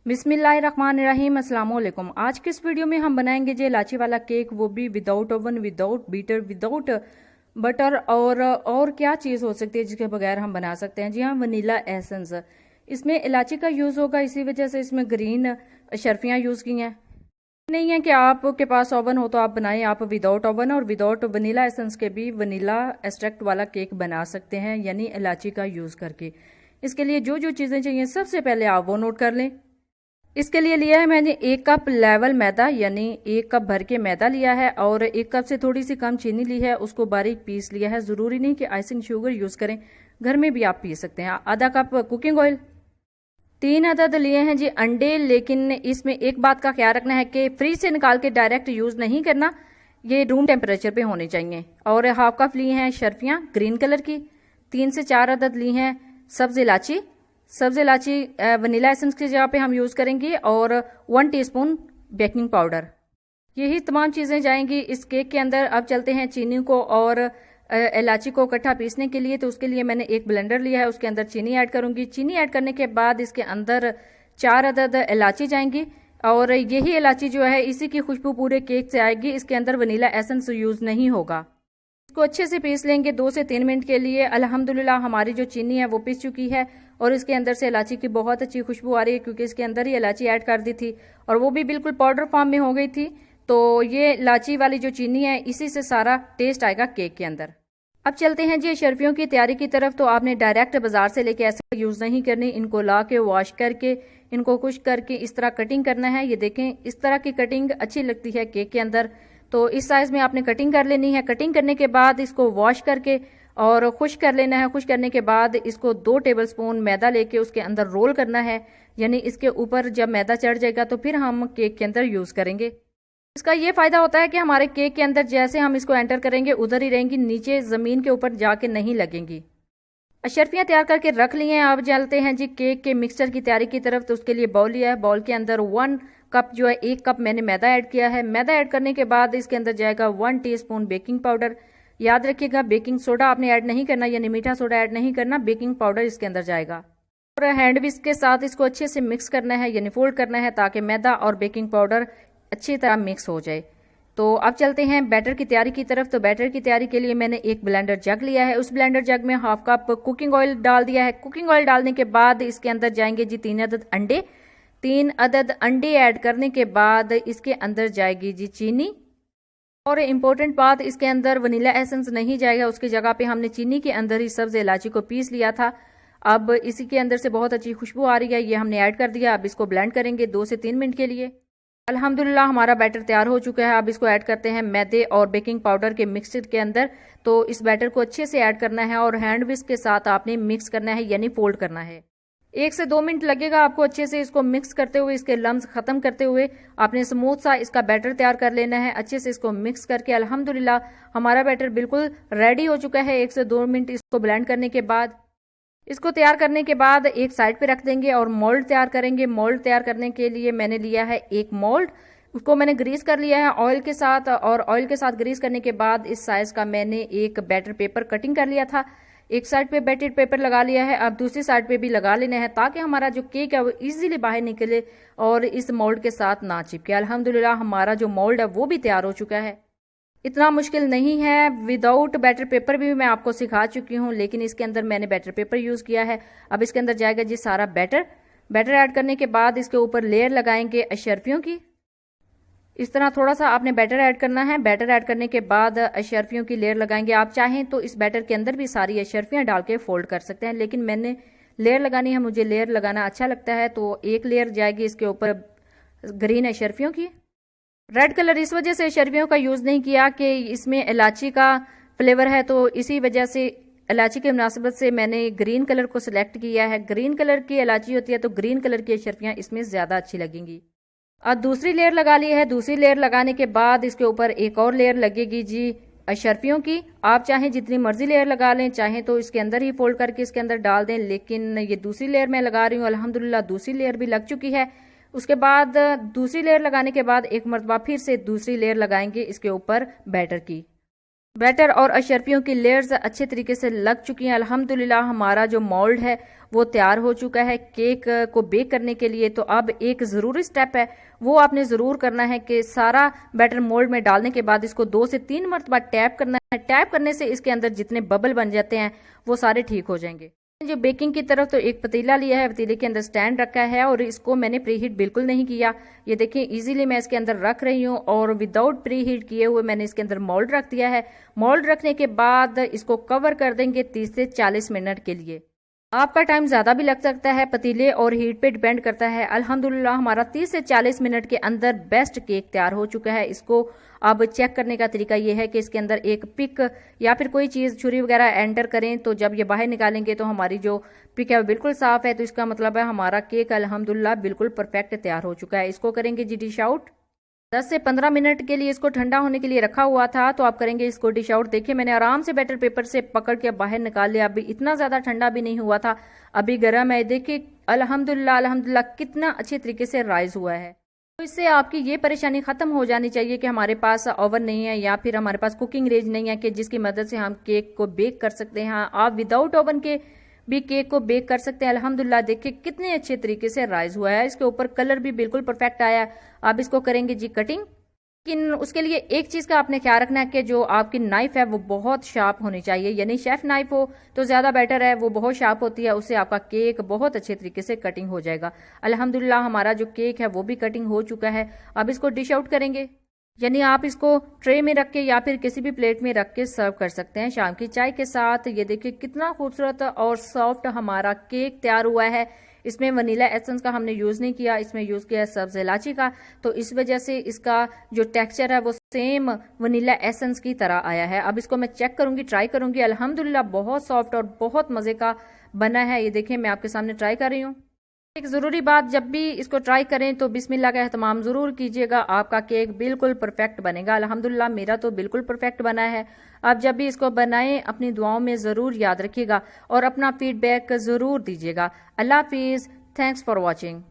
बिस्मिल्लाहिर्रहमानिर्रहीम, अस्सलाम वालेकुम। आज के इस वीडियो में हम बनाएंगे जे इलाची वाला केक, वो भी without oven, without beater, without butter. और क्या चीज़ हो सकती है जिसके बगैर हम बना सकते हैं? जी हाँ, वनीला एसेंस। इसमें इलाची का यूज़ होगा, इसी वजह से इसमें ग्रीन शर्फियाँ यूज़ की हैं। नहीं है कि आपके पास ओवन हो तो आप बनाएं, आप विदाउट ओवन और विदाउट वनीला एसेंस के भी वनीला एक्सट्रैक्ट वाला केक बना सकते हैं, यानी इलाची का यूज़ करके। इसके लिए जो जो चीज़ें चाहिए सबसे पहले आप वो नोट कर लें। इसके लिए लिया है मैंने 1 कप लेवल मैदा, यानी 1 कप भर के मैदा लिया है, और 1 कप से थोड़ी सी कम चीनी ली है, उसको बारीक पीस लिया है। ज़रूरी नहीं कि आइसिंग शुगर यूज़ करें, घर में भी आप पीस सकते हैं। आधा कप कुकिंग ऑयल, 3 अदद लिए हैं जी अंडे। लेकिन इसमें एक बात का ख्याल रखना है कि फ्रिज से निकाल के डायरेक्ट यूज़ नहीं करना, ये रूम टेम्परेचर पे होने चाहिए। और हाफ कप ली हैं शर्फियाँ ग्रीन कलर की, 3 से 4 अदद ली हैं सब्ज इलाची। सब्ज इलाची वनीला एसेंस की जगह पे हम यूज़ करेंगे, और 1 टीस्पून बेकिंग पाउडर। यही तमाम चीज़ें जाएंगी इस केक के अंदर। अब चलते हैं चीनी को और इलाची को इकट्ठा पीसने के लिए। तो उसके लिए मैंने एक ब्लेंडर लिया है, उसके अंदर चीनी ऐड करूंगी। चीनी ऐड करने के बाद इसके अंदर 4 अदद इलाची जाएंगी, और यही इलाची जो है इसी की खुशबू पूरे केक से आएगी। इसके अंदर वनीला एसेंस यूज़ नहीं होगा। इसको अच्छे से पीस लेंगे 2 से 3 मिनट के लिए। अल्हम्दुलिल्लाह हमारी जो चीनी है वो पीस चुकी है, और इसके अंदर से इलाची की बहुत अच्छी खुशबू आ रही है, क्योंकि इसके अंदर ही इलाची ऐड कर दी थी, और वो भी बिल्कुल पाउडर फॉर्म में हो गई थी। तो ये इलाची वाली जो चीनी है इसी से सारा टेस्ट आएगा केक के अंदर। अब चलते हैं जी शर्फियों की तैयारी की तरफ। तो आपने डायरेक्ट बाजार से लेके ऐसे यूज़ नहीं करनी, इनको ला के वॉश करके, इनको खुश करके इस तरह कटिंग करना है। ये देखें, इस तरह की कटिंग अच्छी लगती है केक के अंदर। तो इस साइज में आपने कटिंग कर लेनी है। कटिंग करने के बाद इसको वॉश करके और खुश कर लेना है। खुश करने के बाद इसको 2 टेबलस्पून मैदा लेके उसके अंदर रोल करना है, यानी इसके ऊपर जब मैदा चढ़ जाएगा तो फिर हम केक के अंदर यूज़ करेंगे। इसका ये फायदा होता है कि हमारे केक के अंदर जैसे हम इसको एंटर करेंगे उधर ही रहेंगी, नीचे ज़मीन के ऊपर जाके नहीं लगेंगी। अशरफियाँ तैयार करके रख ली हैं। अब चलते हैं जी केक के मिक्सचर की तैयारी की तरफ। तो उसके लिए बाउल लिया है, बाउल के अंदर 1 कप जो है 1 कप मैंने मैदा ऐड किया है। मैदा ऐड करने के बाद इसके अंदर जाएगा 1 टीस्पून बेकिंग पाउडर। याद रखिएगा बेकिंग सोडा आपने ऐड नहीं करना, यानी मीठा सोडा ऐड नहीं करना, बेकिंग पाउडर इसके अंदर जाएगा। और हैंड विस्क के साथ इसको अच्छे से मिक्स करना है, यानी फोल्ड करना है, ताकि मैदा और बेकिंग पाउडर अच्छी तरह मिक्स हो जाए। तो अब चलते हैं बैटर की तैयारी की तरफ। तो बैटर की तैयारी के लिए मैंने एक ब्लेंडर जग लिया है, उस ब्लेंडर जग में हाफ कप कुकिंग ऑयल डाल दिया है। कुकिंग ऑयल डालने के बाद इसके अंदर जाएंगे जी 3 अदद अंडे। 3 अदद अंडे ऐड करने के बाद इसके अंदर जाएगी जी चीनी। और इम्पोर्टेंट बात, इसके अंदर वनीला एसेंस नहीं जाएगा, उसकी जगह पे हमने चीनी के अंदर ही सब्ज इलाची को पीस लिया था। अब इसी के अंदर से बहुत अच्छी खुशबू आ रही है, ये हमने ऐड कर दिया। अब इसको ब्लेंड करेंगे 2 से 3 मिनट के लिए। अल्हम्दुलिल्लाह हमारा बैटर तैयार हो चुका है। अब इसको ऐड करते हैं मैदे और बेकिंग पाउडर के मिक्सचर के अंदर। तो इस बैटर को अच्छे से ऐड करना है और हैंड विस्क के साथ आपने मिक्स करना है, यानी फोल्ड करना है। 1 से 2 मिनट लगेगा आपको अच्छे से इसको मिक्स करते हुए, इसके लम्स खत्म करते हुए। आपने स्मूथ सा इसका बैटर तैयार कर लेना है। अच्छे से इसको मिक्स करके अल्हम्दुलिल्लाह हमारा बैटर बिल्कुल रेडी हो चुका है। 1 से 2 मिनट इसको ब्लेंड करने के बाद, इसको तैयार करने के बाद एक साइड पे रख देंगे और मोल्ड तैयार करेंगे। मोल्ड तैयार करने के लिए मैंने लिया है एक मोल्ड, उसको मैंने ग्रीस कर लिया है ऑयल के साथ। और ऑयल के साथ ग्रीस करने के बाद इस साइज का मैंने एक बैटर पेपर कटिंग कर लिया था। एक साइड पे बैटर पेपर लगा लिया है, अब दूसरी साइड पे भी लगा लेना है, ताकि हमारा जो केक है वो इजीली बाहर निकले और इस मोल्ड के साथ ना चिपके। अल्हम्दुलिल्लाह हमारा जो मोल्ड है वो भी तैयार हो चुका है। इतना मुश्किल नहीं है, विदाउट बैटर पेपर भी मैं आपको सिखा चुकी हूँ, लेकिन इसके अंदर मैंने बैटर पेपर यूज़ किया है। अब इसके अंदर जाएगा जी सारा बैटर। बैटर ऐड करने के बाद इसके ऊपर लेयर लगाएंगे अशरफियों की। इस तरह थोड़ा सा आपने बैटर ऐड करना है। बैटर ऐड करने के बाद अशरफियों की लेयर लगाएंगे। आप चाहें तो इस बैटर के अंदर भी सारी अशरफियाँ डाल के फोल्ड कर सकते हैं, लेकिन मैंने लेयर लगानी है, मुझे लेयर लगाना अच्छा लगता है। तो एक लेयर जाएगी इसके ऊपर ग्रीन अशरफियों की। रेड कलर इस वजह से अशरफियों का यूज़ नहीं किया कि इसमें इलाची का फ्लेवर है, तो इसी वजह से इलाची के मुनासिबत से मैंने ग्रीन कलर को सिलेक्ट किया है। ग्रीन कलर की इलाची होती है तो ग्रीन कलर की अशरफियाँ इसमें ज़्यादा अच्छी लगेंगी। अब दूसरी लेयर लगा ली है। दूसरी लेयर लगाने के बाद इसके ऊपर एक और लेयर लगेगी जी अशरफियों की। आप चाहें जितनी मर्जी लेयर लगा लें, चाहें तो इसके अंदर ही फोल्ड करके इसके अंदर डाल दें, लेकिन ये दूसरी लेयर मैं लगा रही हूँ। अल्हम्दुलिल्लाह दूसरी लेयर भी लग चुकी है। उसके बाद दूसरी लेयर लगाने के बाद एक मरतबा फिर से दूसरी लेयर लगाएंगे इसके ऊपर बैटर की। बैटर और अशरफियों की लेयर्स अच्छे तरीके से लग चुकी हैं। अल्हम्दुलिल्लाह हमारा जो मोल्ड है वो तैयार हो चुका है केक को बेक करने के लिए। तो अब एक ज़रूरी स्टेप है, वो आपने ज़रूर करना है कि सारा बैटर मोल्ड में डालने के बाद इसको 2 से 3 मरतबा टैप करना है। टैप करने से इसके अंदर जितने बबल बन जाते हैं वो सारे ठीक हो जाएंगे। जो बेकिंग की तरफ तो एक पतीला लिया है, पतीले के अंदर स्टैंड रखा है और इसको मैंने प्री हीट बिल्कुल नहीं किया। ये देखिए इजीली मैं इसके अंदर रख रही हूँ और विदाउट प्री हीट किए हुए मैंने इसके अंदर मोल्ड रख दिया है। मोल्ड रखने के बाद इसको कवर कर देंगे 30 से 40 मिनट के लिए। आपका टाइम ज़्यादा भी लग सकता है, पतीले और हीट पे डिपेंड करता है। अल्हम्दुलिल्लाह हमारा 30 से 40 मिनट के अंदर बेस्ट केक तैयार हो चुका है। इसको अब चेक करने का तरीका ये है कि इसके अंदर एक पिक या फिर कोई चीज़ छुरी वगैरह एंटर करें, तो जब ये बाहर निकालेंगे तो हमारी जो पिक है वो बिल्कुल साफ़ है। तो इसका मतलब है हमारा केक अल्हम्दुलिल्लाह बिल्कुल परफेक्ट तैयार हो चुका है। इसको करेंगे जी डिश आउट। 10 से 15 मिनट के लिए इसको ठंडा होने के लिए रखा हुआ था, तो आप करेंगे इसको डिश आउट। देखिए मैंने आराम से बैटर पेपर से पकड़ के बाहर निकाल लिया। अभी इतना ज़्यादा ठंडा भी नहीं हुआ था, अभी गर्म है। देखिए अल्हम्दुलिल्लाह अल्हम्दुलिल्लाह कितना अच्छे तरीके से राइज हुआ है। तो इससे आपकी ये परेशानी खत्म हो जानी चाहिए कि हमारे पास ओवन नहीं है या फिर हमारे पास कुकिंग रेंज नहीं है कि जिसकी मदद से हम केक को बेक कर सकते हैं। आप विदाउट ओवन के भी केक को बेक कर सकते हैं। अल्हम्दुलिल्लाह देखिए कितने अच्छे तरीके से राइज हुआ है। इसके ऊपर कलर भी बिल्कुल परफेक्ट आया है। अब इसको करेंगे जी कटिंग। लेकिन उसके लिए एक चीज़ का आपने ख्याल रखना है कि जो आपकी नाइफ है वो बहुत शार्प होनी चाहिए, यानी शेफ नाइफ हो तो ज़्यादा बेटर है। वो बहुत शार्प होती है, उससे आपका केक बहुत अच्छे तरीके से कटिंग हो जाएगा। अल्हम्दुलिल्लाह हमारा जो केक है वो भी कटिंग हो चुका है। अब इसको डिश आउट करेंगे, यानी आप इसको ट्रे में रख के या फिर किसी भी प्लेट में रख के सर्व कर सकते हैं शाम की चाय के साथ। ये देखिए कितना खूबसूरत और सॉफ्ट हमारा केक तैयार हुआ है। इसमें वनीला एसेंस का हमने यूज़ नहीं किया, इसमें यूज़ किया है सब्ज़ इलायची का, तो इस वजह से इसका जो टेक्सचर है वो सेम वनीला एसेंस की तरह आया है। अब इसको मैं चेक करूंगी, ट्राई करूंगी। अल्हम्दुलिल्लाह बहुत सॉफ्ट और बहुत मज़े का बना है। ये देखिए मैं आपके सामने ट्राई कर रही हूँ। एक ज़रूरी बात, जब भी इसको ट्राई करें तो बिस्मिल्लाह का एहतमाम ज़रूर कीजिएगा, आपका केक बिल्कुल परफेक्ट बनेगा। अल्हम्दुलिल्लाह मेरा तो बिल्कुल परफेक्ट बना है। आप जब भी इसको बनाएं अपनी दुआओं में ज़रूर याद रखिएगा और अपना फीडबैक ज़रूर दीजिएगा। अल्लाह हाफिज़, थैंक्स फॉर वॉचिंग।